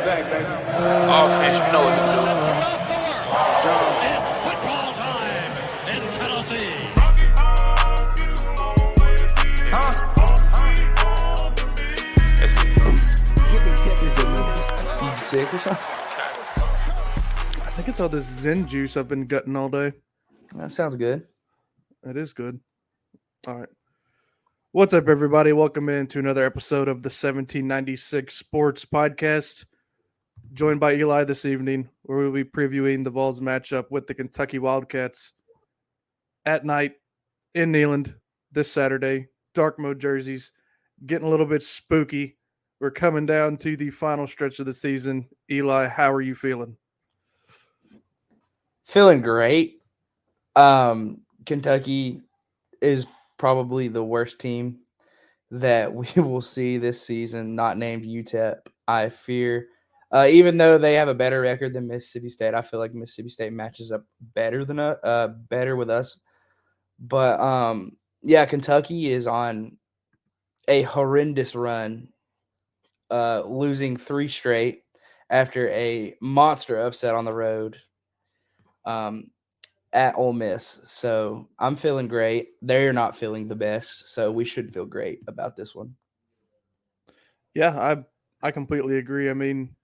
back, baby. Offense, you know what to do. It's football time in Tennessee. You sick or something? I think it's all this Zen juice I've been gutting all day. That sounds good. It is good. All right. What's up, everybody? Welcome in to another episode of the 1796 Sports Podcast. Joined by Eli this evening, where we'll be previewing the Vols matchup with the Kentucky Wildcats at night in Neyland this Saturday. Dark mode jerseys, getting a little bit spooky. We're coming down to the final stretch of the season. Eli, how are you feeling? Feeling great. Kentucky is probably the worst team that we will see this season, not named UTEP, I fear. Even though they have a better record than Mississippi State, I feel like Mississippi State matches up better with us. But yeah, Kentucky is on a horrendous run, losing 3 straight after a monster upset on the road at Ole Miss. So I'm feeling great. They're not feeling the best, so we should feel great about this one. Yeah, I completely agree. I mean,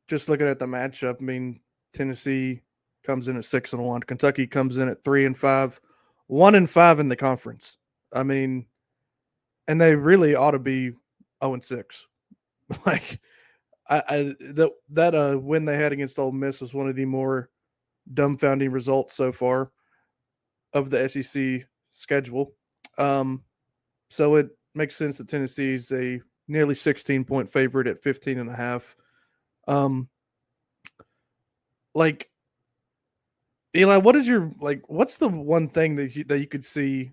just looking at the matchup, I mean, Tennessee comes in at 6-1. Kentucky comes in at 3-5, 1-5 in the conference. I mean, and they really ought to be 0-6. Like, that win they had against Ole Miss was one of the more dumbfounding results so far of the SEC schedule. So it makes sense that Tennessee's a nearly 16-point favorite at 15.5. Like, Eli, what's the one thing that you could see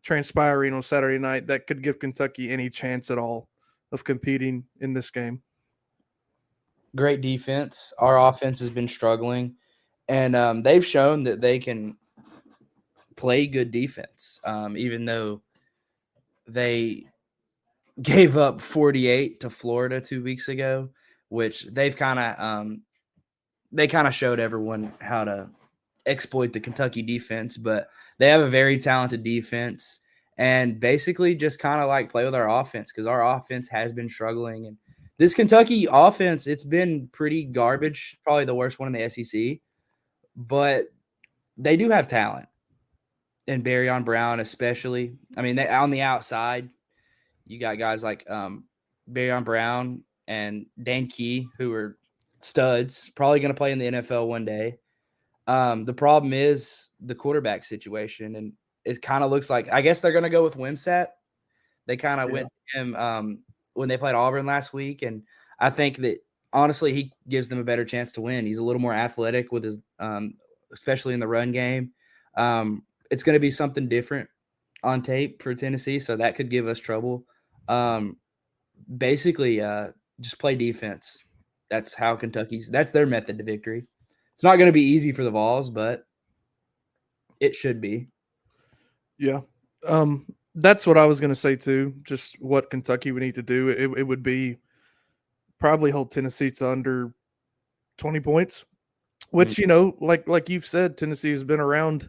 transpiring on Saturday night that could give Kentucky any chance at all of competing in this game? Great defense. Our offense has been struggling, and they've shown that they can play good defense, even though they gave up 48 to Florida 2 weeks ago, which they kind of showed everyone how to exploit the Kentucky defense. But they have a very talented defense, and basically just kind of like play with our offense, because our offense has been struggling. And this Kentucky offense, it's been pretty garbage, probably the worst one in the SEC. But they do have talent, and Barryon Brown especially. I mean, on the outside, you got guys like Barryon Brown and Dan Key, who are studs, probably going to play in the NFL one day. The problem is the quarterback situation, and it kind of looks like, I guess they're going to go with Wimsatt. They kind of went to him when they played Auburn last week, and I think that honestly he gives them a better chance to win. He's a little more athletic with his, especially in the run game. It's going to be something different on tape for Tennessee, so that could give us trouble. Basically, just play defense. That's their method to victory. It's not going to be easy for the Vols, but it should be. Yeah. That's what I was going to say too. Just what Kentucky would need to do. It would be probably hold Tennessee to under 20 points, which, you know, like you've said, Tennessee has been around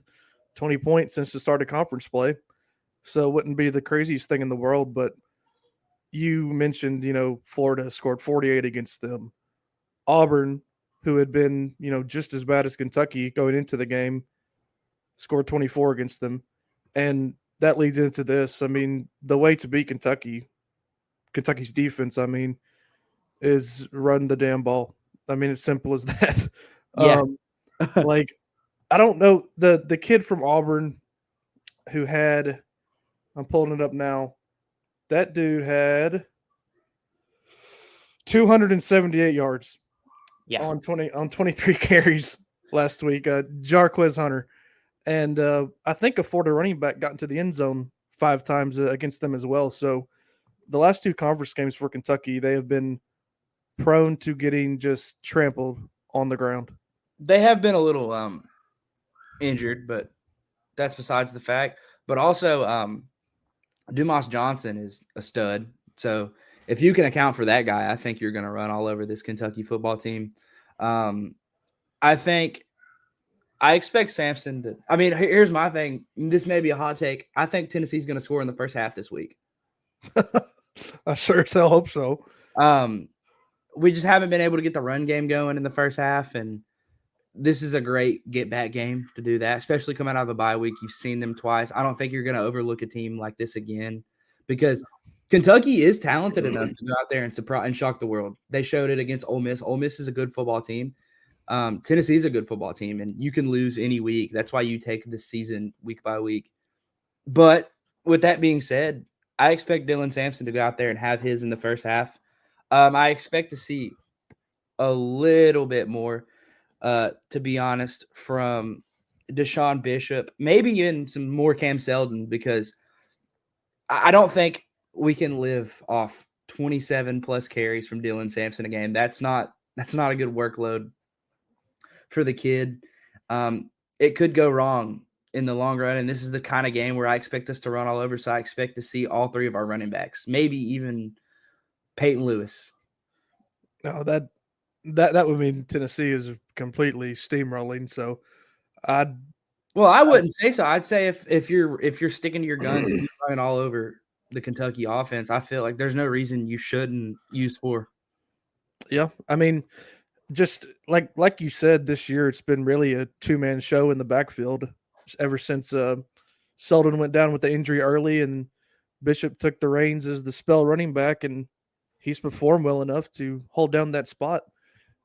20 points since the start of conference play. So it wouldn't be the craziest thing in the world. But you mentioned, you know, Florida scored 48 against them. Auburn, who had been, you know, just as bad as Kentucky going into the game, scored 24 against them. And that leads into this. I mean, the way to beat Kentucky's defense, I mean, is run the damn ball. I mean, it's simple as that. Yeah. Like, I don't know, the kid from Auburn who had, I'm pulling it up now, that dude had 278 yards on 23 carries last week. Jarquez Hunter. And I think a Florida running back got into the end zone 5 times against them as well. So the last 2 conference games for Kentucky, they have been prone to getting just trampled on the ground. They have been a little injured, but that's besides the fact. But also, Dumas Johnson is a stud. So if you can account for that guy, I think you're going to run all over this Kentucky football team. I expect Sampson to. I mean, here's my thing. This may be a hot take. I think Tennessee's going to score in the first half this week. I sure as hell hope so. We just haven't been able to get the run game going in the first half, and this is a great get-back game to do that, especially coming out of the bye week. You've seen them twice. I don't think you're going to overlook a team like this again because Kentucky is talented enough to go out there and surprise and shock the world. They showed it against Ole Miss. Ole Miss is a good football team. Tennessee is a good football team, and you can lose any week. That's why you take this season week by week. But with that being said, I expect Dylan Sampson to go out there and have his in the first half. I expect to see a little bit more, to be honest, from Deshaun Bishop, maybe even some more Cam Seldon, because I don't think we can live off 27 plus carries from Dylan Sampson a game. That's not a good workload for the kid. It could go wrong in the long run, and this is the kind of game where I expect us to run all over. So I expect to see all three of our running backs, maybe even Peyton Lewis. No, that would mean Tennessee is completely steamrolling. So I wouldn't say so. I'd say if you're sticking to your guns and you're running all over the Kentucky offense, I feel like there's no reason you shouldn't use 4. Yeah, I mean, just like you said, this year it's been really a 2-man show in the backfield ever since Seldon went down with the injury early and Bishop took the reins as the spell running back, and he's performed well enough to hold down that spot,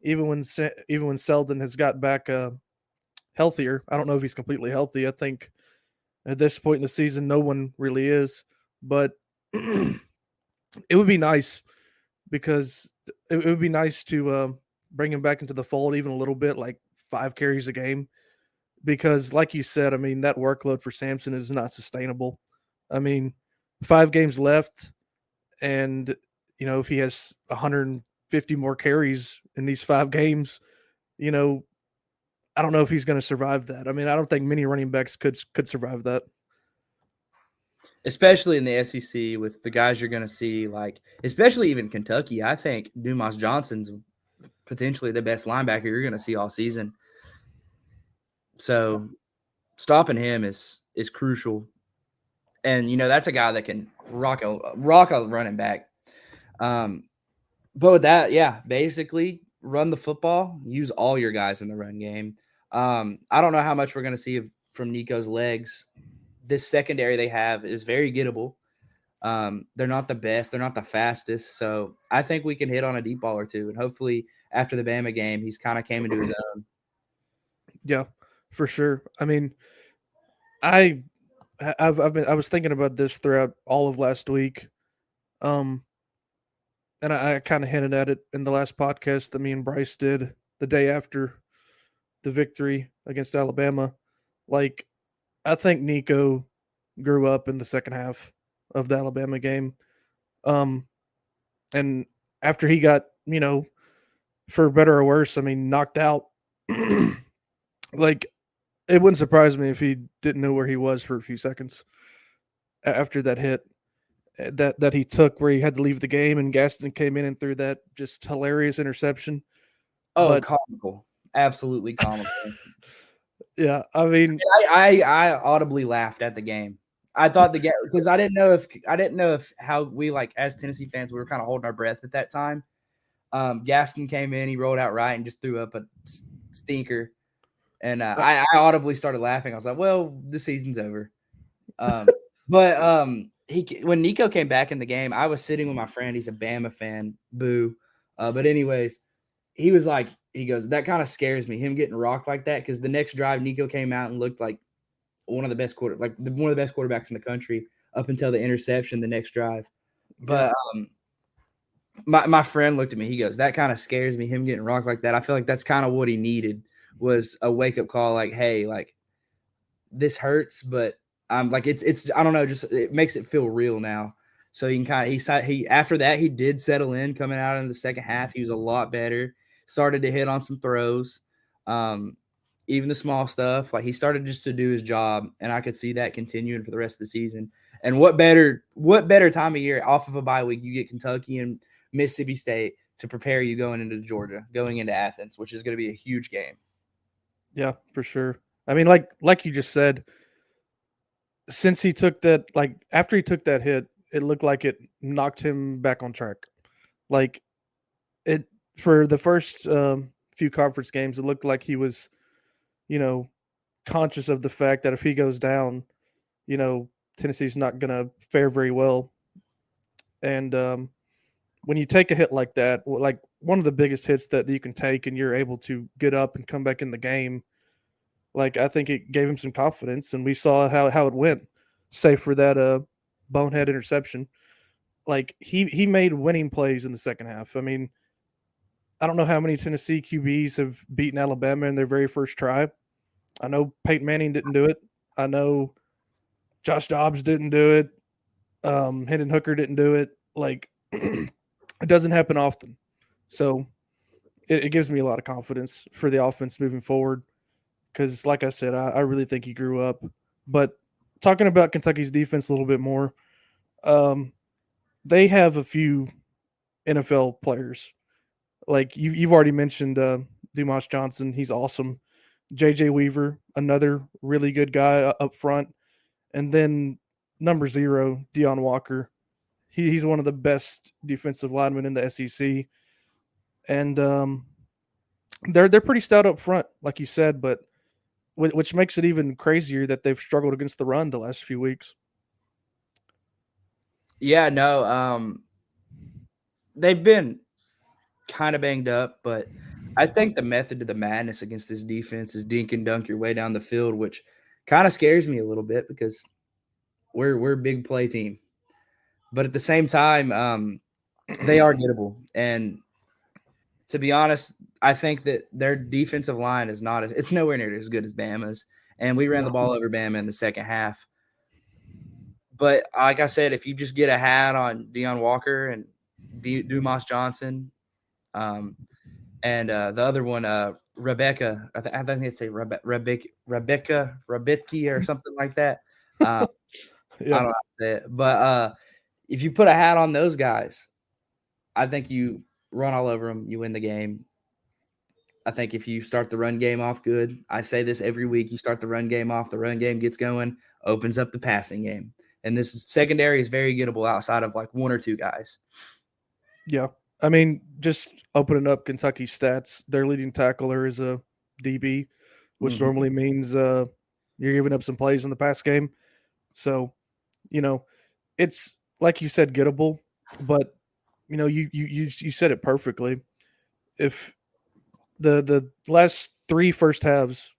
even when Seldon has got back healthier. I don't know if he's completely healthy. I think at this point in the season, no one really is, but it would be nice because it would be nice to bring him back into the fold even a little bit, like 5 carries a game, because like you said, I mean, that workload for Sampson is not sustainable. I mean, 5 games left, and if he has 150 more carries in these 5 games, I don't know if he's going to survive that. I mean, I don't think many running backs could survive that. Especially in the SEC with the guys you're going to see, like, especially even Kentucky. I think Dumas Johnson's potentially the best linebacker you're going to see all season. So stopping him is crucial. And, that's a guy that can rock a running back. But with that, yeah, basically run the football, use all your guys in the run game. I don't know how much we're going to see from Nico's legs. This secondary they have is very gettable. They're not the best. They're not the fastest. So I think we can hit on a deep ball or two. And hopefully after the Bama game, he's kind of came into his own. Yeah, for sure. I mean, I was thinking about this throughout all of last week. And I kind of hinted at it in the last podcast that me and Bryce did the day after the victory against Alabama. Like, I think Nico grew up in the second half of the Alabama game. And after he got, for better or worse, I mean, knocked out, like, it wouldn't surprise me if he didn't know where he was for a few seconds after that hit that he took, where he had to leave the game, and Gaston came in and threw that just hilarious interception. Oh, comical. Absolutely comical. Yeah, I mean, I audibly laughed at the game. I thought the game, because I didn't know if how we, like, as Tennessee fans, we were kind of holding our breath at that time. Gaston came in, he rolled out right and just threw up a stinker, and I audibly started laughing. I was like, "Well, the season's over." But when Nico came back in the game, I was sitting with my friend. He's a Bama fan. Boo. But anyways, he was like, he goes, that kind of scares me, him getting rocked like that, because the next drive, Nico came out and looked like one of the best quarterbacks in the country up until the interception the next drive. But my friend looked at me. He goes, that kind of scares me, him getting rocked like that. I feel like that's kind of what he needed, was a wake-up call, like, hey, like, this hurts, but I'm like, it's I don't know, just it makes it feel real now. So you can kind of he after that he did settle in coming out in the second half. He was a lot better. Started to hit on some throws, even the small stuff. Like, he started just to do his job, and I could see that continuing for the rest of the season. And what better time of year off of a bye week? You get Kentucky and Mississippi State to prepare you going into Georgia, going into Athens, which is going to be a huge game. Yeah, for sure. I mean, like you just said, since he took that, like after he took that hit, it looked like it knocked him back on track. Like it for the first few conference games, it looked like he was, you know, conscious of the fact that if he goes down, you know, Tennessee's not going to fare very well. And when you take a hit like that, like one of the biggest hits that you can take, and you're able to get up and come back in the game, like I think it gave him some confidence, and we saw how it went, save for that bonehead interception. Like he made winning plays in the second half. I mean, I don't know how many Tennessee QBs have beaten Alabama in their very first try. I know Peyton Manning didn't do it. I know Josh Dobbs didn't do it. Hendon Hooker didn't do it. Like it doesn't happen often. So it gives me a lot of confidence for the offense moving forward. Because, like I said, I really think he grew up. But talking about Kentucky's defense a little bit more, they have a few NFL players. Like you've already mentioned Dumas Johnson. He's awesome. J.J. Weaver, another really good guy up front. And then number 0, Deion Walker. He's one of the best defensive linemen in the SEC. And they're pretty stout up front, like you said, but which makes it even crazier that they've struggled against the run the last few weeks. Yeah, no, they've been kind of banged up, but I think the method to the madness against this defense is dink and dunk your way down the field, which kind of scares me a little bit because we're a big play team. But at the same time, they are gettable. And to be honest, I think that their defensive line is not – it's nowhere near as good as Bama's. And we ran the ball over Bama in the second half. But like I said, if you just get a hat on Deion Walker and Dumas Johnson, and the other one, Rebecca, I think it's a Rebecca or something like that. Yeah. I don't know how to say it. But if you put a hat on those guys, I think you run all over them, you win the game. I think if you start the run game off good, I say this every week, you start the run game off, the run game gets going, opens up the passing game. And this secondary is very gettable outside of like 1 or 2 guys. Yeah. I mean, just opening up Kentucky's stats, their leading tackler is a DB, which normally means you're giving up some plays in the pass game. So, you know, it's like you said, gettable, but you know, you said it perfectly. If the last 3 first halves,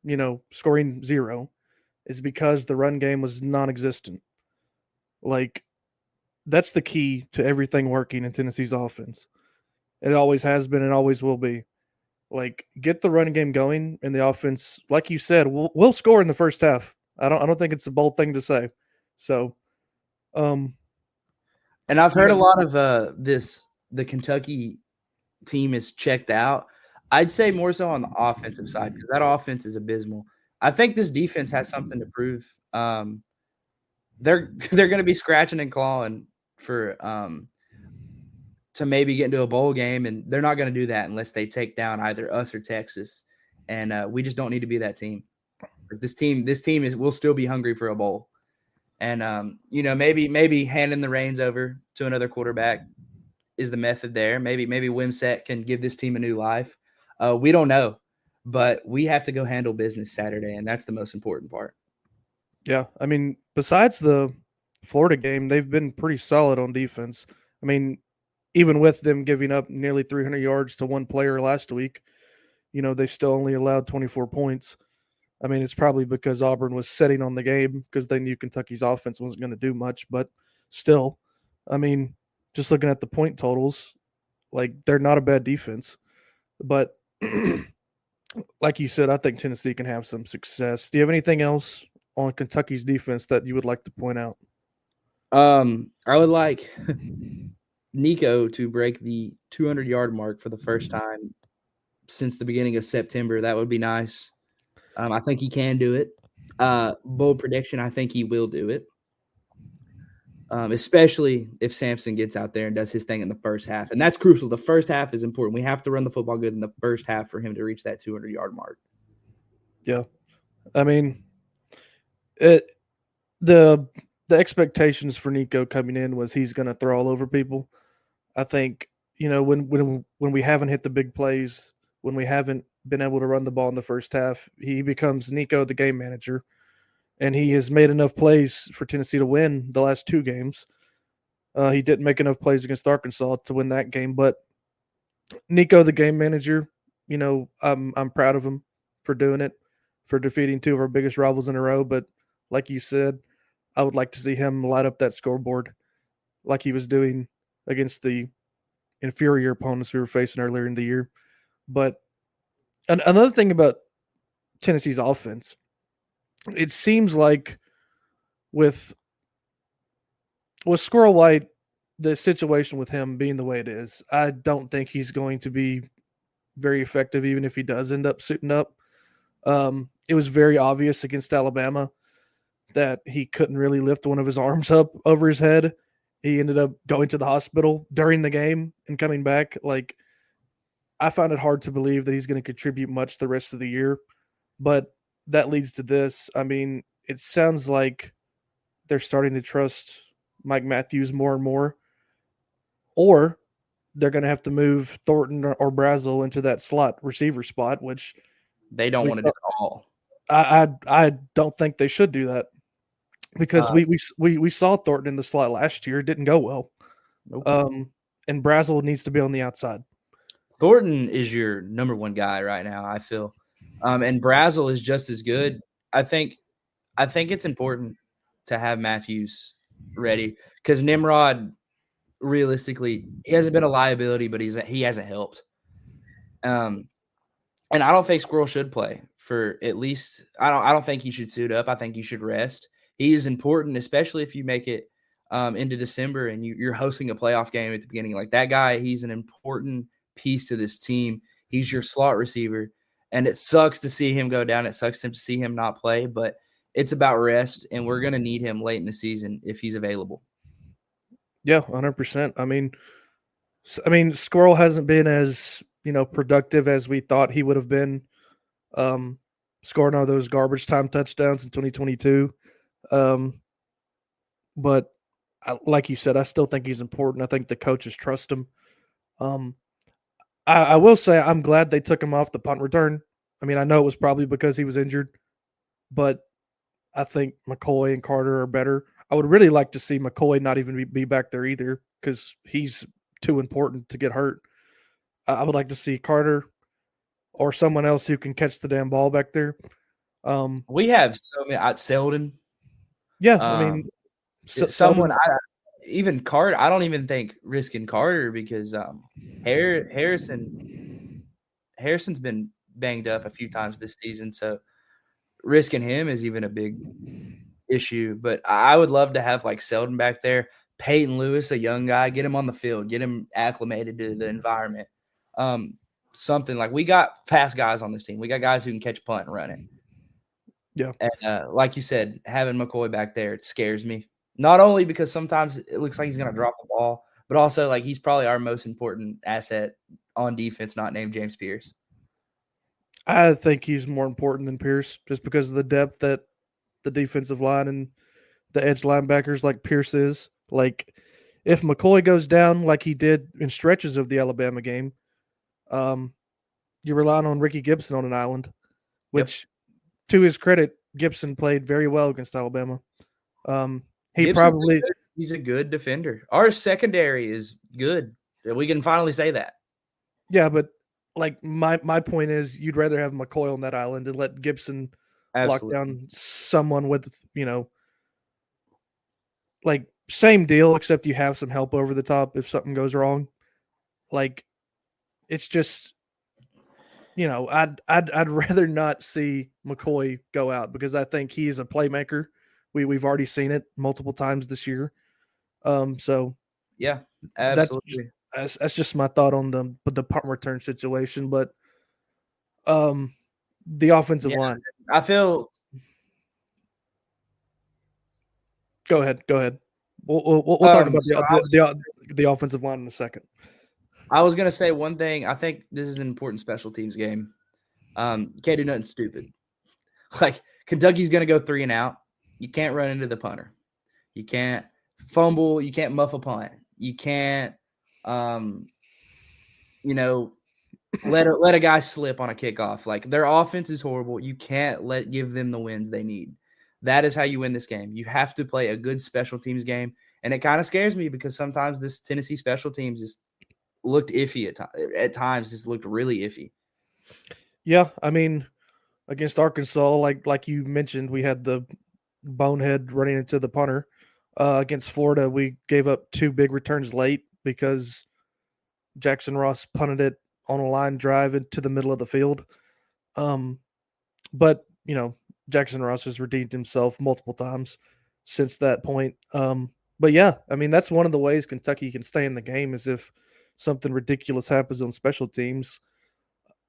you know, scoring 0 is because the run game was non-existent. Like that's the key to everything working in Tennessee's offense. It always has been and always will be. Like get the run game going and the offense, like you said, we'll score in the first half. I don't think it's a bold thing to say. So, and I've heard a lot of the Kentucky team is checked out. I'd say more so on the offensive side because that offense is abysmal. I think this defense has something to prove. They're going to be scratching and clawing for to maybe get into a bowl game, and they're not going to do that unless they take down either us or Texas. And we just don't need to be that team. This team will still be hungry for a bowl. And you know, maybe handing the reins over to another quarterback is the method there. Maybe Wimsett can give this team a new life. We don't know, but we have to go handle business Saturday, and that's the most important part. Yeah, I mean, besides the Florida game, they've been pretty solid on defense. I mean, even with them giving up nearly 300 yards to one player last week, you know, they still only allowed 24 points. I mean, it's probably because Auburn was setting on the game because they knew Kentucky's offense wasn't going to do much, but still, I mean, just looking at the point totals, like they're not a bad defense. But like you said, I think Tennessee can have some success. Do you have anything else on Kentucky's defense that you would like to point out? I would like Nico to break the 200-yard mark for the first time since the beginning of September. That would be nice. I think he can do it. Bold prediction, I think he will do it. especially if Samson gets out there and does his thing in the first half. And that's crucial. The first half is important. We have to run the football good in the first half for him to reach that 200-yard mark. Yeah. I mean, it the expectations for Nico coming in was he's going to throw all over people. I think, when we haven't hit the big plays, when we haven't been able to run the ball in the first half, he becomes Nico the game manager, and he has made enough plays for Tennessee to win the last 2 games. He didn't make enough plays against Arkansas to win that game, but Nico the game manager, I'm proud of him for doing it, for defeating 2 of our biggest rivals in a row. But like you said, I would like to see him light up that scoreboard like he was doing against the inferior opponents we were facing earlier in the year. But another thing about Tennessee's offense, it seems like with Squirrel White, the situation with him being the way it is, I don't think he's going to be very effective, even if he does end up suiting up. It was very obvious against Alabama that he couldn't really lift one of his arms up over his head. He ended up going to the hospital during the game and coming back. Like, I find it hard to believe that he's going to contribute much the rest of the year. But that leads to this. I mean, it sounds like they're starting to trust Mike Matthews more and more, or they're going to have to move Thornton or Brazel into that slot receiver spot, which They don't want to do it at all. I don't think they should do that, because we saw Thornton in the slot last year. It didn't go well. Nope. And Brazel needs to be on the outside. Thornton is your number 1 guy right now, I feel. And Brazel is just as good. I think it's important to have Matthews ready, because Nimrod, realistically, he hasn't been a liability, but he hasn't helped. And I don't think Squirrel should play for at least. I don't think he should suit up. I think he should rest. He is important, especially if you make it into December and you're hosting a playoff game at the beginning. Like, that guy, he's an important piece to this team. He's your slot receiver, and it sucks to see him go down. It sucks to see him not play, but it's about rest, and we're going to need him late in the season if he's available. Yeah, 100%. I mean, Squirrel hasn't been as productive as we thought he would have been, scoring all those garbage time touchdowns in 2022. But like you said, I still think he's important. I think the coaches trust him. I will say I'm glad they took him off the punt return. I mean, I know it was probably because he was injured, but I think McCoy and Carter are better. I would really like to see McCoy not even be back there either, because he's too important to get hurt. I would like to see Carter or someone else who can catch the damn ball back there. We have so many. Selden. Yeah, I mean, someone. Even Carter. I don't even think risking Carter, because Harrison's been banged up a few times this season, so risking him is even a big issue. But I would love to have like Selden back there, Peyton Lewis, a young guy, get him on the field, get him acclimated to the environment. Something like, we got fast guys on this team. We got guys who can catch a punt and run it. Yeah. And like you said, having McCoy back there, it scares me. Not only because sometimes it looks like he's going to drop the ball, but also like he's probably our most important asset on defense, not named James Pierce. I think he's more important than Pierce, just because of the depth that the defensive line and the edge linebackers like Pierce is. Like, if McCoy goes down like he did in stretches of the Alabama game, you're relying on Ricky Gibson on an island, which, to his credit, Gibson played very well against Alabama. He's a good defender. Our secondary is good. We can finally say that. Yeah, but like my point is, you'd rather have McCoy on that island and let Gibson lock down someone with, like, same deal, except you have some help over the top if something goes wrong. Like, it's just, I'd rather not see McCoy go out, because I think he's a playmaker. We've already seen it multiple times this year. So yeah, absolutely. That's just my thought on the punt return situation. But the offensive line, I feel. Go ahead. We'll talk about So the offensive line in a second. I was gonna say one thing. I think this is an important special teams game. You can't do nothing stupid. Like Kentucky's gonna go 3 and out. You can't run into the punter. You can't fumble. You can't muff a punt. You can't, you know, let a guy slip on a kickoff. Like their offense is horrible. You can't give them the wins they need. That is how you win this game. You have to play a good special teams game, and it kind of scares me because sometimes this Tennessee special teams is looked iffy at times. Just looked really iffy. Yeah, I mean, against Arkansas, like you mentioned, we had the bonehead running into the punter. Against Florida, we gave up 2 big returns late because Jackson Ross punted it on a line drive into the middle of the field. But Jackson Ross has redeemed himself multiple times since that point. But yeah, I mean, that's one of the ways Kentucky can stay in the game is if something ridiculous happens on special teams.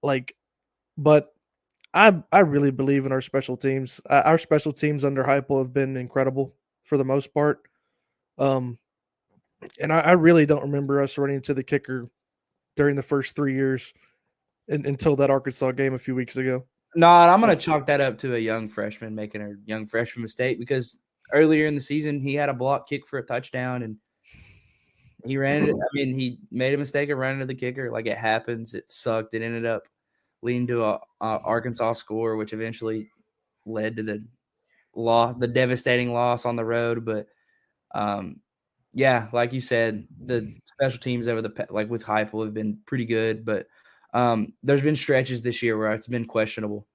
But I really believe in our special teams. Our special teams under Heupel have been incredible for the most part. And I really don't remember us running to the kicker during the first 3 years until that Arkansas game a few weeks ago. No, and I'm going to chalk that up to a young freshman making a young freshman mistake because earlier in the season he had a block kick for a touchdown and he ran it. I mean, he made a mistake of running to the kicker. Like it happens. It sucked. It ended up leading to a Arkansas score, which eventually led to the devastating loss on the road. But yeah, like you said, the special teams over with Heupel have been pretty good, but there's been stretches this year where it's been questionable.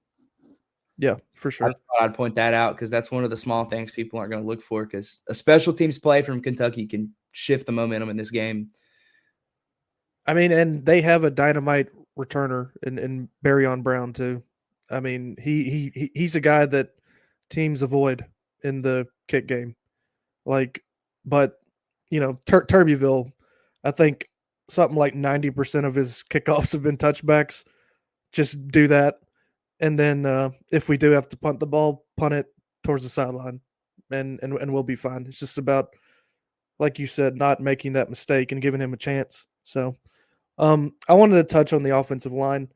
Yeah, for sure. I'd point that out because that's one of the small things people aren't going to look for because a special teams play from Kentucky can shift the momentum in this game. I mean, and they have a dynamite returner in Barryon Brown too. I mean, he's a guy that teams avoid in the kick game. But Turbeville, I think something like 90% of his kickoffs have been touchbacks. Just do that. And then if we do have to punt the ball, punt it towards the sideline and we'll be fine. It's just about, like you said, not making that mistake and giving him a chance. So I wanted to touch on the offensive line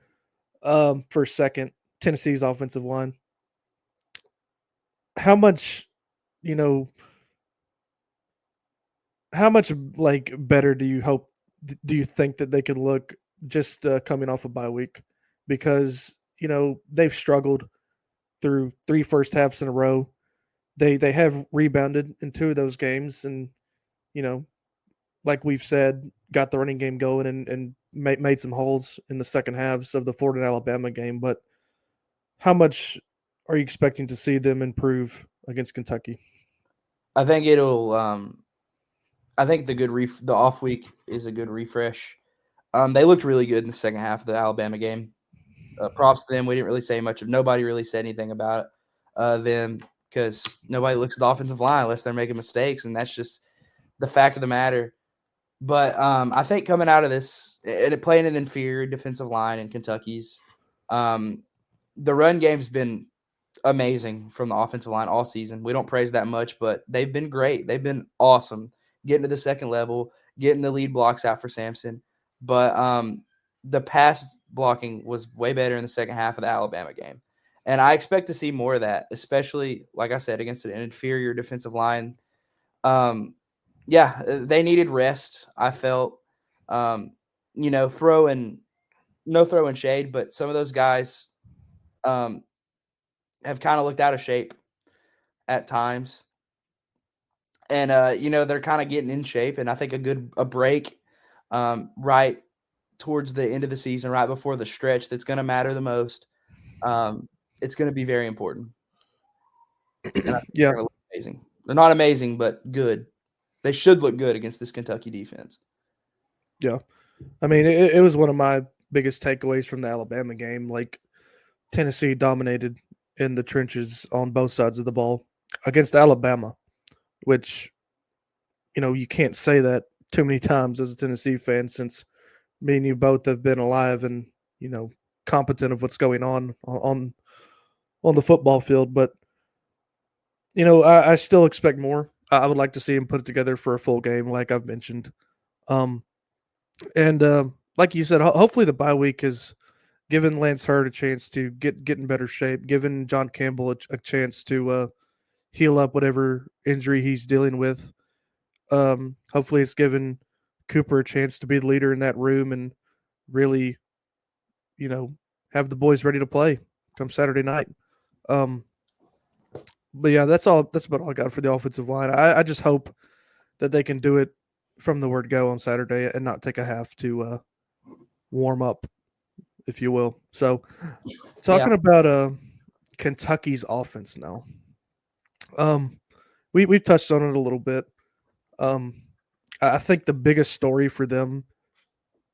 for a second, Tennessee's offensive line. How much better do you think that they could look just coming off a bye week? Because they've struggled through 3 first halves in a row. They have rebounded in 2 of those games, and like we've said, got the running game going and made some holes in the second halves of the Florida and Alabama game. But how much are you expecting to see them improve against Kentucky? I think it'll. I think the off week is a good refresh. They looked really good in the second half of the Alabama game. Props to them. We didn't really say much nobody really said anything about them because nobody looks at the offensive line unless they're making mistakes, and that's just the fact of the matter. But I think coming out of this and playing an inferior defensive line in Kentucky's, the run game's been amazing from the offensive line all season. We don't praise that much, but they've been great. They've been awesome getting to the second level, getting the lead blocks out for Sampson. But the pass blocking was way better in the second half of the Alabama game. And I expect to see more of that, especially, like I said, against an inferior defensive line. Yeah, they needed rest, I felt. No throwing shade, but some of those guys have kind of looked out of shape at times. And, they're kind of getting in shape. And I think a break right towards the end of the season, right before the stretch that's going to matter the most, it's going to be very important. And I think Yeah. they're going to look amazing. They're not amazing, but good. They should look good against this Kentucky defense. Yeah. I mean, it was one of my biggest takeaways from the Alabama game. Like, Tennessee dominated in the trenches on both sides of the ball against Alabama, which, you can't say that too many times as a Tennessee fan since me and you both have been alive and, competent of what's going on the football field. But, I still expect more. I would like to see him put it together for a full game, like I've mentioned. And like you said, hopefully the bye week has given Lance Hurd a chance to get in better shape, given John Campbell a chance to heal up whatever injury he's dealing with. Hopefully it's given Cooper a chance to be the leader in that room and really, have the boys ready to play come Saturday night. But yeah, that's all. That's about all I got for the offensive line. I just hope that they can do it from the word go on Saturday and not take a half to warm up, if you will. So, Yeah. talking about Kentucky's offense now. We've touched on it a little bit. I think the biggest story for them,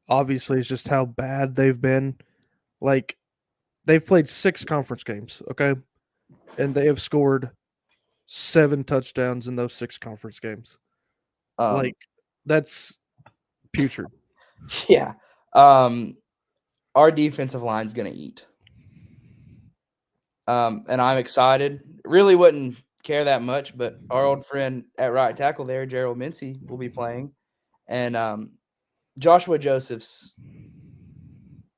obviously, is just how bad they've been. Like they've played 6 conference games, okay, and they have scored 7 touchdowns in those 6 conference games. Um, Like that's putrid. yeah. Our defensive line's going to eat. And I'm excited. Really wouldn't care that much, but our old friend at right tackle there, Gerald Mincy, will be playing. And Joshua Josephs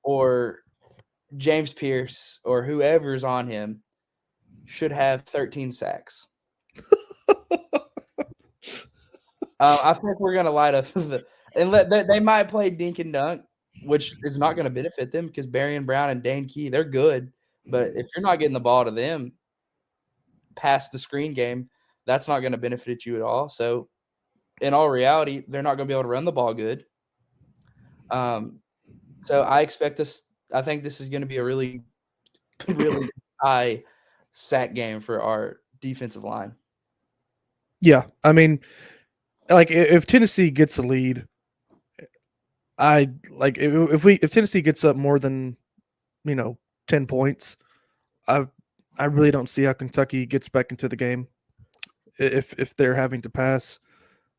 or James Pierce or whoever's on him should have 13 sacks. I think we're going to light up they might play dink and dunk, which is not going to benefit them because Barry Brown and Dane Key, they're good. But if you're not getting the ball to them past the screen game, that's not going to benefit you at all. So in all reality, they're not going to be able to run the ball good. So I think this is going to be a really, really high sack game for our defensive line. Yeah, I mean, like if Tennessee gets a lead, if Tennessee gets up more than 10 points, I really don't see how Kentucky gets back into the game if they're having to pass.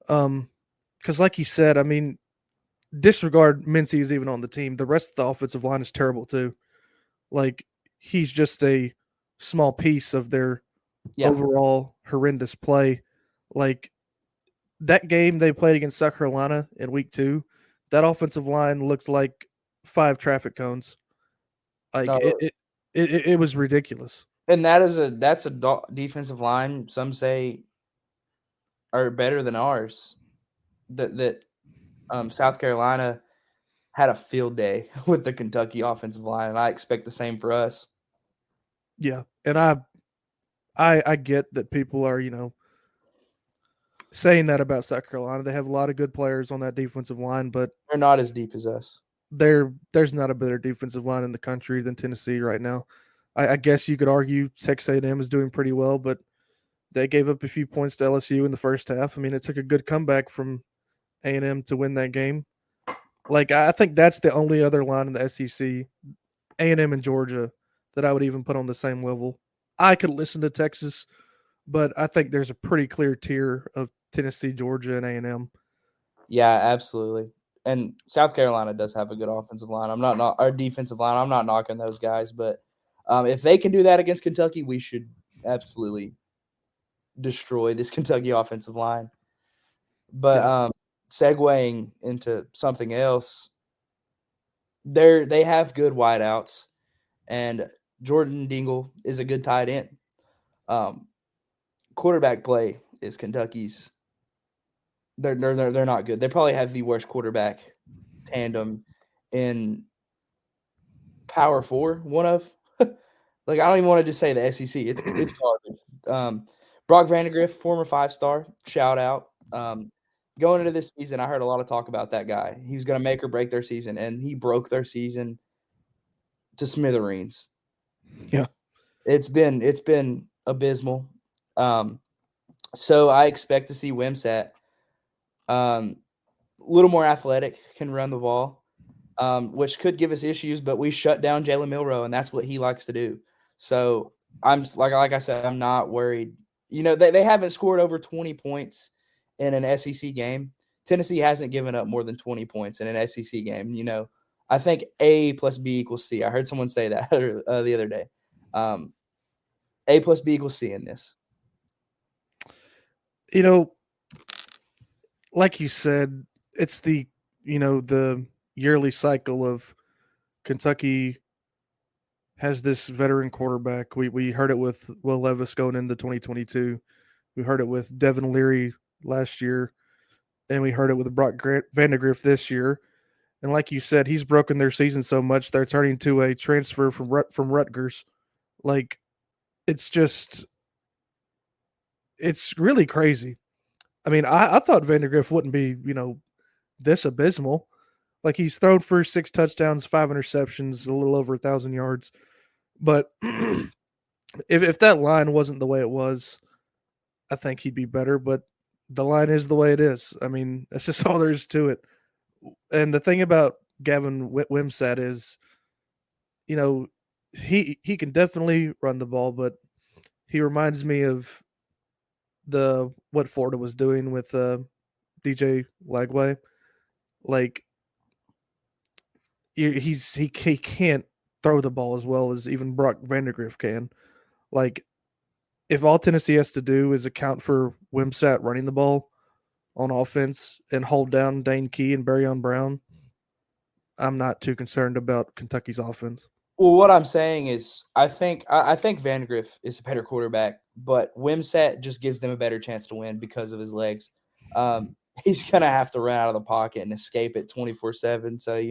Because like you said, I mean, disregard Mincy is even on the team. The rest of the offensive line is terrible too. Like he's just a small piece of their overall horrendous play. Like that game they played against South Carolina in week 2, that offensive line looked like 5 traffic cones. Like No, it was ridiculous. and that's a defensive line some say are better than ours. That South Carolina had a field day with the Kentucky offensive line, and I expect the same for us. Yeah, and I get that people are saying that about South Carolina. They have a lot of good players on that defensive line, but They're not as deep as us. there's not a better defensive line in the country than Tennessee right now. I guess you could argue Texas A&M is doing pretty well, but they gave up a few points to LSU in the first half. I mean, it took a good comeback from A&M to win that game. Like I think that's the only other line in the SEC, A&M and Georgia, that I would even put on the same level. I could listen to Texas, but I think there's a pretty clear tier of Tennessee, Georgia, and A&M. Yeah, absolutely. And South Carolina does have a good offensive line. I'm not our defensive line. I'm not knocking those guys, but if they can do that against Kentucky, we should absolutely destroy this Kentucky offensive line. But segueing into something else, they have good wideouts, and Jordan Dingle is a good tight end. Quarterback play is Kentucky's. They're not good. They probably have the worst quarterback tandem in Power 4. One of like I don't even want to just say the SEC. It's garbage. Brock Vandegrift, former 5-star, shout out. Going into this season, I heard a lot of talk about that guy. He was going to make or break their season, and he broke their season to smithereens. Yeah, it's been abysmal. So I expect to see Wimsat a little more athletic, can run the ball, which could give us issues, but we shut down Jalen Milroe, and that's what he likes to do. So I'm like I said, I'm not worried. They haven't scored over 20 points in an SEC game. Tennessee hasn't given up more than 20 points in an SEC game. I think A plus B equals C. I heard someone say that the other day. A plus B equals C in this. You know, like you said, it's the yearly cycle of Kentucky has this veteran quarterback. We heard it with Will Levis going into 2022. We heard it with Devin Leary last year, and we heard it with Brock Vandegrift this year. And like you said, he's broken their season so much they're turning to a transfer from Rutgers. Like it's just it's really crazy. I mean, I thought Vandegrift wouldn't be this abysmal. Like he's thrown for 6 touchdowns, 5 interceptions, a little over 1,000 yards. But if that line wasn't the way it was, I think he'd be better. But the line is the way it is. I mean, that's just all there is to it. And the thing about Gavin Wimsatt is, you know, he can definitely run the ball, but he reminds me of the what Florida was doing with DJ Lagway. Like he can't throw the ball as well as even Brock Vandegrift can. Like if all Tennessee has to do is account for Wimsatt running the ball on offense and hold down Dane Key and Barryon Brown, I'm not too concerned about Kentucky's offense. Well, what I'm saying is, I think Vandegrift is a better quarterback, but Wimsatt just gives them a better chance to win because of his legs. He's gonna have to run out of the pocket and escape it 24/7. So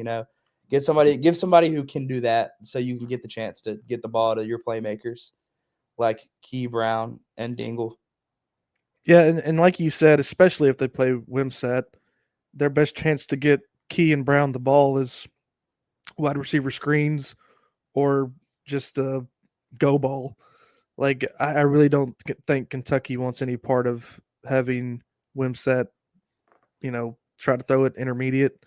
give somebody who can do that, so you can get the chance to get the ball to your playmakers like Key Brown and Dingle. Yeah, and like you said, especially if they play Wimsatt, their best chance to get Key and Brown the ball is wide receiver screens or just a go ball. Like I really don't think Kentucky wants any part of having Wimsatt, try to throw it intermediate,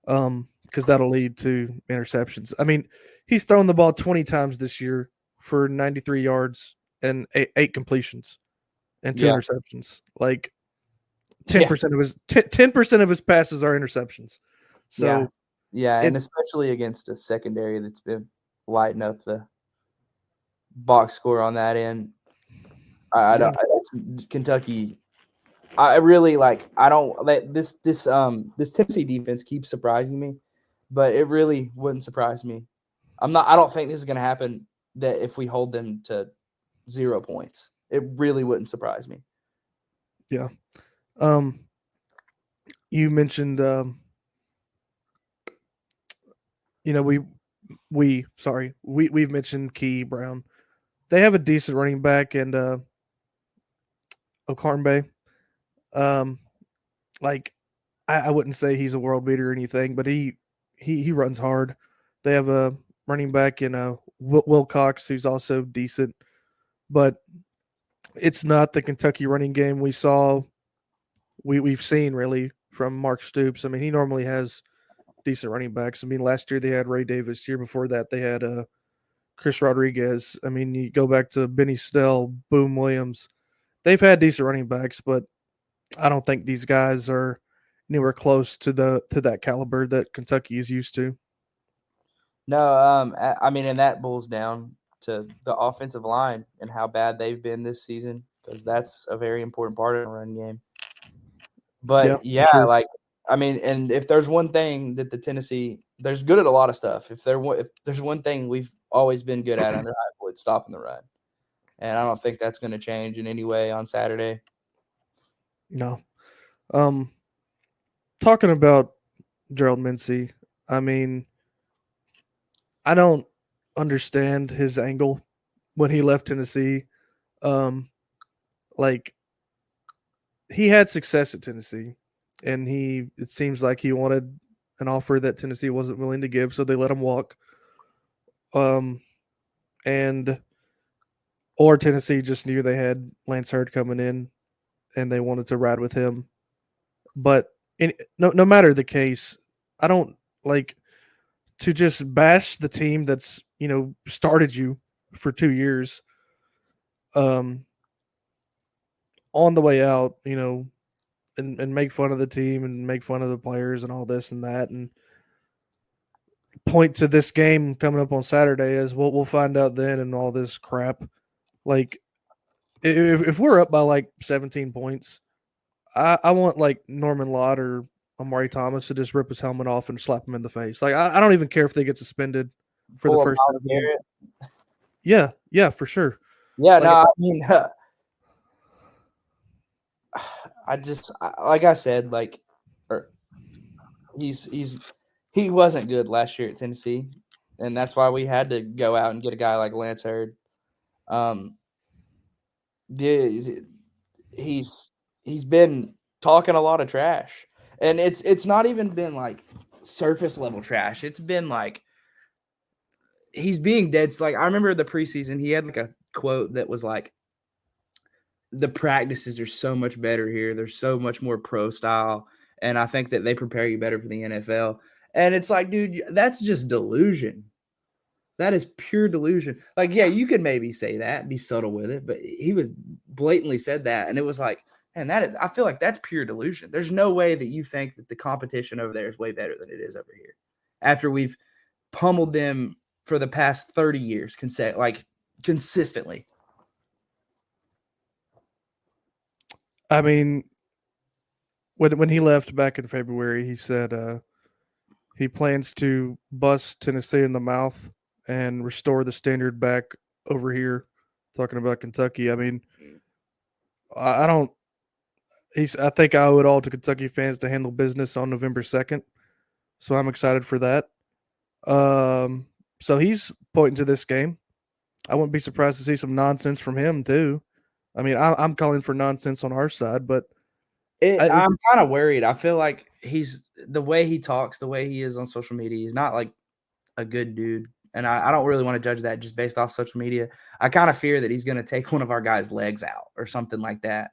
because that'll lead to interceptions. I mean, he's thrown the ball 20 times this year for 93 yards and eight completions and two Yeah, interceptions. Like yeah, 10% of his 10% of his passes are interceptions. yeah, So yeah, and it especially against a secondary that's been lighting up the box score on that end. I yeah, don't. Kentucky. I really like. I don't. This Tennessee defense keeps surprising me, but it really wouldn't surprise me. I don't think this is going to happen. That if we hold them to 0 points, it really wouldn't surprise me. yeah. Um, you mentioned you know we've mentioned Key Brown. They have a decent running back and Okarnbe. Um, like I wouldn't say he's a world beater or anything, but he runs hard. They have a running back in Wilcox who's also decent, but it's not the Kentucky running game we've seen really from Mark Stoops. I mean, he normally has decent running backs. I mean, last year they had Ray Davis. Year before that they had Chris Rodriguez. I mean, you go back to Benny Snell, Boom Williams. They've had decent running backs, but I don't think these guys are anywhere close to that caliber that Kentucky is used to. No, I mean, and that boils down to the offensive line and how bad they've been this season, because that's a very important part of the run game. Yeah, But for yeah, sure. like I mean, and if there's one thing that there's good at a lot of stuff. If there's one thing we've always been good at under Heupel, it's stopping the run, and I don't think that's going to change in any way on Saturday. No. Um, Talking about Gerald Mincy, I mean, I don't understand his angle when he left Tennessee. Um, like he had success at Tennessee, and it seems like he wanted an offer that Tennessee wasn't willing to give, so they let him walk. Um, and or Tennessee just knew they had Lance Hurd coming in, and they wanted to ride with him. But no matter the case, I don't like to just bash the team that's started you for 2 years. Um, on the way out, and make fun of the team and make fun of the players and all this and that, and point to this game coming up on Saturday as we'll find out then and all this crap. Like if we're up by like 17 points, I want like Norman Lott or Amari Thomas to just rip his helmet off and slap him in the face. Like I don't even care if they get suspended for the Pull a first Miles half game. Garrett. Yeah, for sure. Yeah, Like, no, I mean, like I said, like, he wasn't good last year at Tennessee, and that's why we had to go out and get a guy like Lance Hurd. Yeah, he's been talking a lot of trash, and it's not even been like surface level trash. It's been like he's being dead. Like I remember the preseason, he had like a quote that was like, "The practices are so much better here. They're so much more pro style, and I think that they prepare you better for the NFL." And it's like, dude, that's just delusion. That is pure delusion. Like, yeah, you could maybe say that, be subtle with it, but he was blatantly said that, and it was like, man, I feel like that's pure delusion. There's no way that you think that the competition over there is way better than it is over here. After we've pummeled them for the past 30 years, consistently. I mean, when he left back in February, he said he plans to bust Tennessee in the mouth and restore the standard back over here. Talking about Kentucky, I mean, I don't. I think I owe it all to Kentucky fans to handle business on November 2nd, so I'm excited for that. So he's pointing to this game. I wouldn't be surprised to see some nonsense from him too. I mean, I'm calling for nonsense on our side, but I'm kind of worried. I feel like the way he talks, the way he is on social media, he's not like a good dude. And I don't really want to judge that just based off social media. I kind of fear that he's going to take one of our guys' legs out or something like that.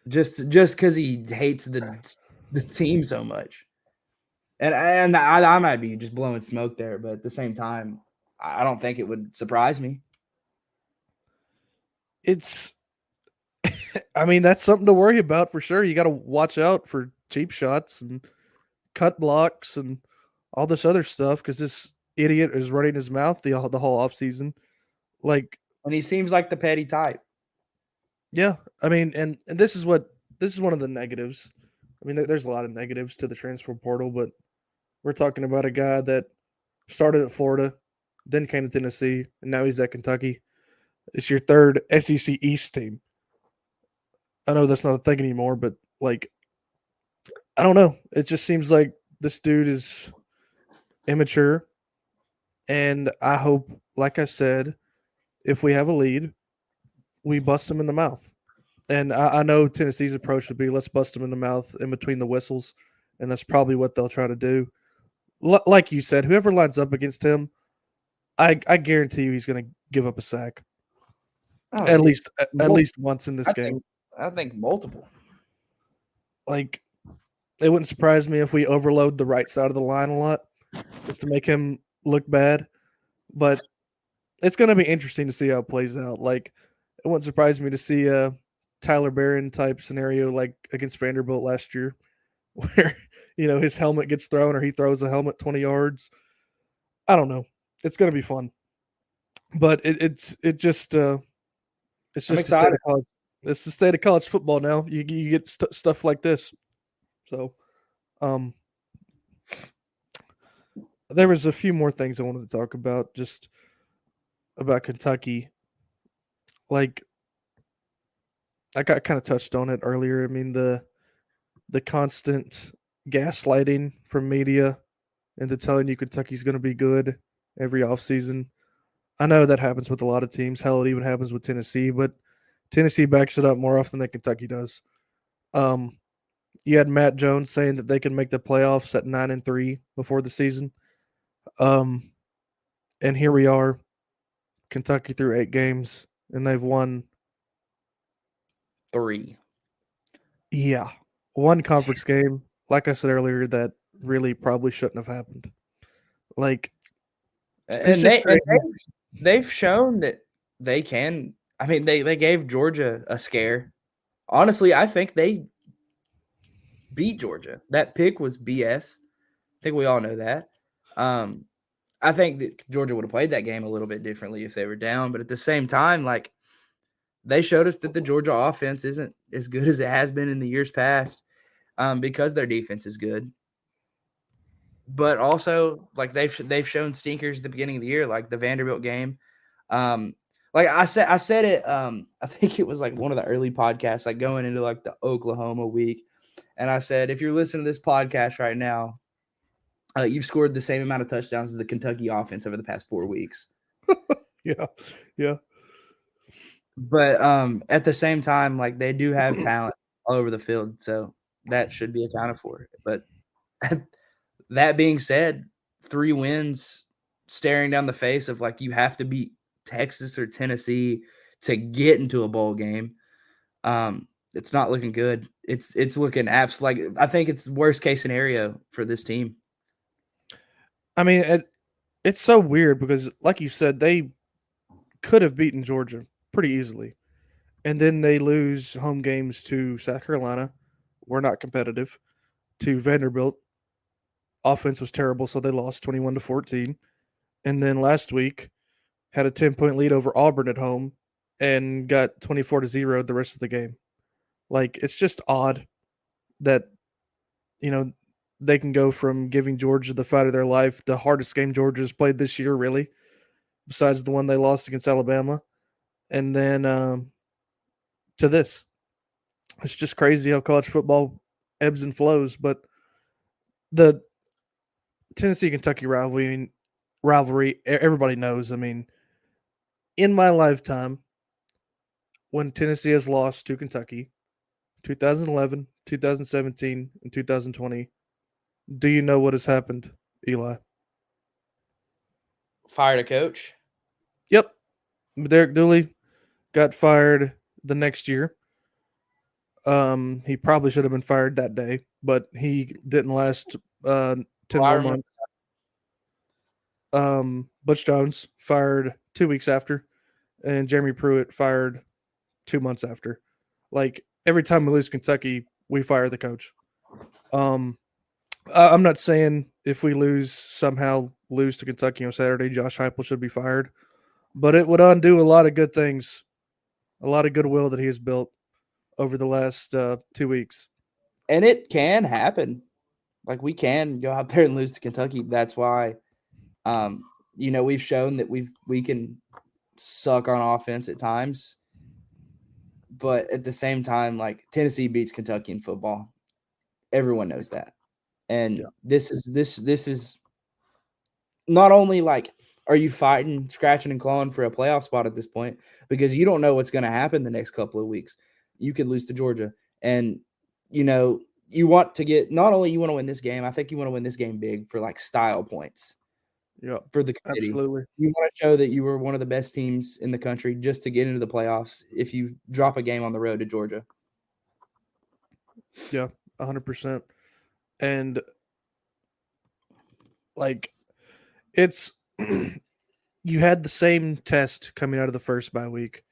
Just because he hates the team so much. And I might be just blowing smoke there, but at the same time, I don't think it would surprise me. It's, I mean, that's something to worry about for sure. You got to watch out for cheap shots and cut blocks and all this other stuff because this idiot is running his mouth the whole offseason. Like, and he seems like the petty type. Yeah, I mean, and this is one of the negatives. I mean, there's a lot of negatives to the transfer portal, but we're talking about a guy that started at Florida, then came to Tennessee, and now he's at Kentucky. It's your third SEC East team. I know that's not a thing anymore, but like, I don't know. It just seems like this dude is immature, and I hope, like I said, if we have a lead, we bust him in the mouth. And I know Tennessee's approach would be let's bust them in the mouth in between the whistles, and that's probably what they'll try to do. Like you said, whoever lines up against him, I guarantee you he's going to give up a sack at least once in this game. I think multiple. Like, it wouldn't surprise me if we overload the right side of the line a lot just to make him look bad. But it's going to be interesting to see how it plays out. Like, it wouldn't surprise me to see a Tyler Barron type scenario like against Vanderbilt last year, where his helmet gets thrown or he throws a helmet 20 yards. I don't know. It's going to be fun, but it's just the state of college. It's the state of college football now. You get stuff like this. So, there was a few more things I wanted to talk about, just about Kentucky. Like, I kind of touched on it earlier. I mean, the constant gaslighting from media into telling you Kentucky's going to be good every offseason. I know that happens with a lot of teams. Hell, it even happens with Tennessee, but Tennessee backs it up more often than Kentucky does. You had Matt Jones saying that they can make the playoffs at 9-3 before the season. And here we are, Kentucky through 8 games, and they've won 3. Yeah, one conference game. Like I said earlier, that really probably shouldn't have happened. Like, and they've shown that they can. I mean, they gave Georgia a scare. Honestly, I think they beat Georgia. That pick was BS. I think we all know that. I think that Georgia would have played that game a little bit differently if they were down. But at the same time, like, they showed us that the Georgia offense isn't as good as it has been in the years past, because their defense is good. But also, like, they've shown stinkers at the beginning of the year, like the Vanderbilt game. Like I said it. I think it was like one of the early podcasts, like going into like the Oklahoma week, and I said, if you're listening to this podcast right now, you've scored the same amount of touchdowns as the Kentucky offense over the past 4 weeks. Yeah, yeah. But at the same time, like, they do have talent all over the field, so that should be accounted for. But that being said, 3 wins staring down the face of, like, you have to beat Texas or Tennessee to get into a bowl game. It's not looking good. It's looking like, I think it's worst case scenario for this team. I mean, it's so weird because, like you said, they could have beaten Georgia pretty easily, and then they lose home games to South Carolina. We're not competitive. To Vanderbilt, offense was terrible, so they lost 21-14. And then last week had a 10-point lead over Auburn at home and got 24-0 the rest of the game. Like, it's just odd that, they can go from giving Georgia the fight of their life, the hardest game Georgia's played this year, really, besides the one they lost against Alabama, and then to this. It's just crazy how college football ebbs and flows. But the Tennessee-Kentucky rivalry, everybody knows. I mean, in my lifetime, when Tennessee has lost to Kentucky, 2011, 2017, and 2020, do you know what has happened, Eli? Fired a coach. Yep. Derek Dooley got fired the next year. He probably should have been fired that day, but he didn't last 10 more months. Butch Jones fired 2 weeks after, and Jeremy Pruitt fired 2 months after. Like, every time we lose Kentucky, we fire the coach. I'm not saying if we somehow lose to Kentucky on Saturday, Josh Heupel should be fired, but it would undo a lot of good things, a lot of goodwill that he has built over the last 2 weeks. And it can happen. Like, we can go out there and lose to Kentucky. That's why, we've shown that we can suck on offense at times. But at the same time, like, Tennessee beats Kentucky in football. Everyone knows that. And this is not only like, are you fighting, scratching and clawing for a playoff spot at this point, because you don't know what's going to happen the next couple of weeks. You could lose to Georgia, and you want to get, not only you want to win this game, I think you want to win this game big for like style points. Yeah, for the committee. Absolutely. You want to show that you were one of the best teams in the country just to get into the playoffs if you drop a game on the road to Georgia. Yeah, 100%. And like, it's you had the same test coming out of the first bye week.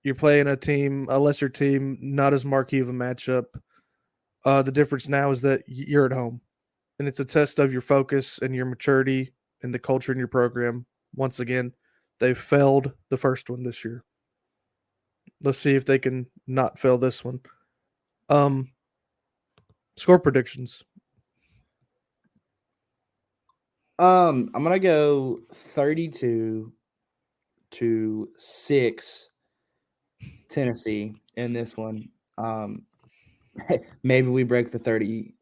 You're playing a lesser team, not as marquee of a matchup. The difference now is that you're at home, and it's a test of your focus and your maturity and the culture in your program. Once again, they failed the first one this year. Let's see if they can not fail this one. Score predictions. I'm gonna go 32-6 Tennessee in this one. Maybe we break the 30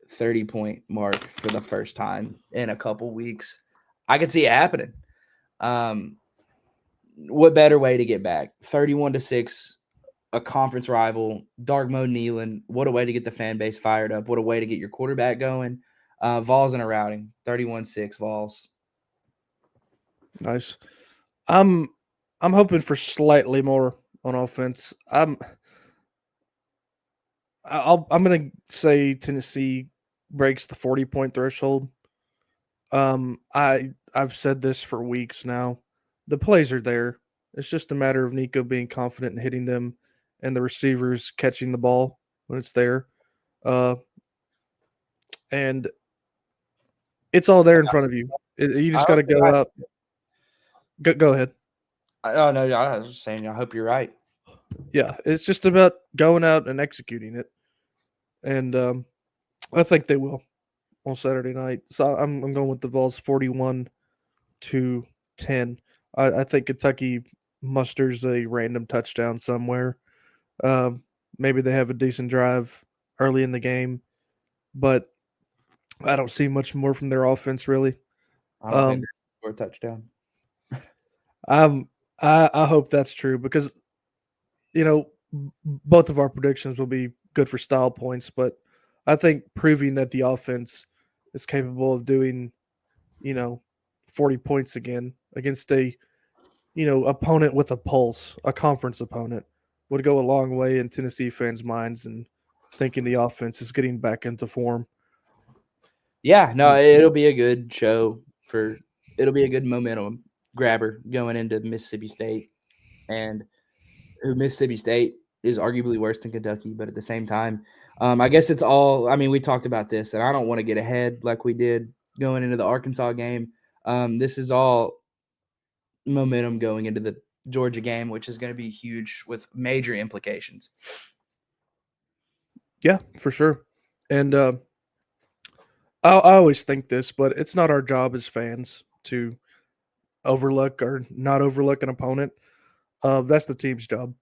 point mark for the first time in a couple weeks. I could see it happening. What better way to get back? 31-6, a conference rival, dark mode Neyland. What a way to get the fan base fired up. What a way to get your quarterback going. Vols in a routing, 31-6 Vols. Nice. I'm hoping for slightly more on offense. I'm gonna say Tennessee breaks the 40-point threshold. I've said this for weeks now. The plays are there. It's just a matter of Nico being confident in hitting them and the receivers catching the ball when it's there. And it's all there in front of you. You I just got to hope you're go right. out. Go ahead. Oh no, I was just saying. I hope you're right. Yeah, it's just about going out and executing it, and I think they will on Saturday night. So I'm going with the Vols 41-10. I think Kentucky musters a random touchdown somewhere. Um, Maybe they have a decent drive early in the game, but I don't see much more from their offense really. I don't think Um, they're gonna score a touchdown. I'm I hope that's true because both of our predictions will be good for style points, but I think proving that the offense is capable of doing, you know, 40 points again against a, opponent with a pulse, a conference opponent, would go a long way in Tennessee fans' minds and thinking the offense is getting back into form. Yeah, no, it'll be a good show it'll be a good momentum grabber going into Mississippi State, and Mississippi State is arguably worse than Kentucky, but at the same time, I guess it's all. I mean, we talked about this, and I don't want to get ahead like we did going into the Arkansas game. This is all momentum going into the Georgia game, which is going to be huge with major implications. Yeah, for sure. And I always think this, but it's not our job as fans to overlook or not overlook an opponent. That's the team's job.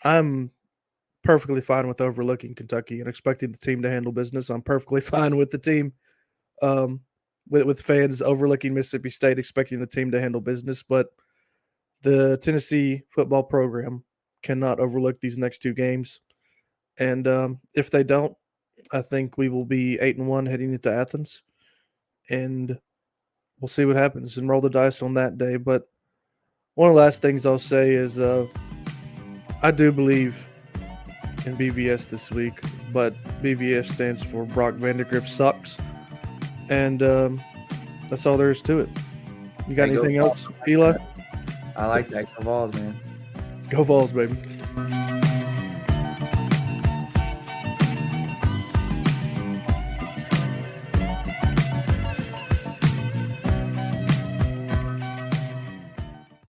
I'm perfectly fine with overlooking Kentucky and expecting the team to handle business. I'm perfectly fine with the team, um, with fans overlooking Mississippi State, expecting the team to handle business. But the Tennessee football program cannot overlook these next two games, and if they don't, I think we will be 8-1 heading into Athens, and we'll see what happens and roll the dice on that day. But one of the last things I'll say is I do believe in BVS this week, but BVS stands for Brock Vandegrift sucks, and that's all there is to it. You got Hey, go anything Vols. else, Eli? I like that. Go Vols, man. Go Vols, baby.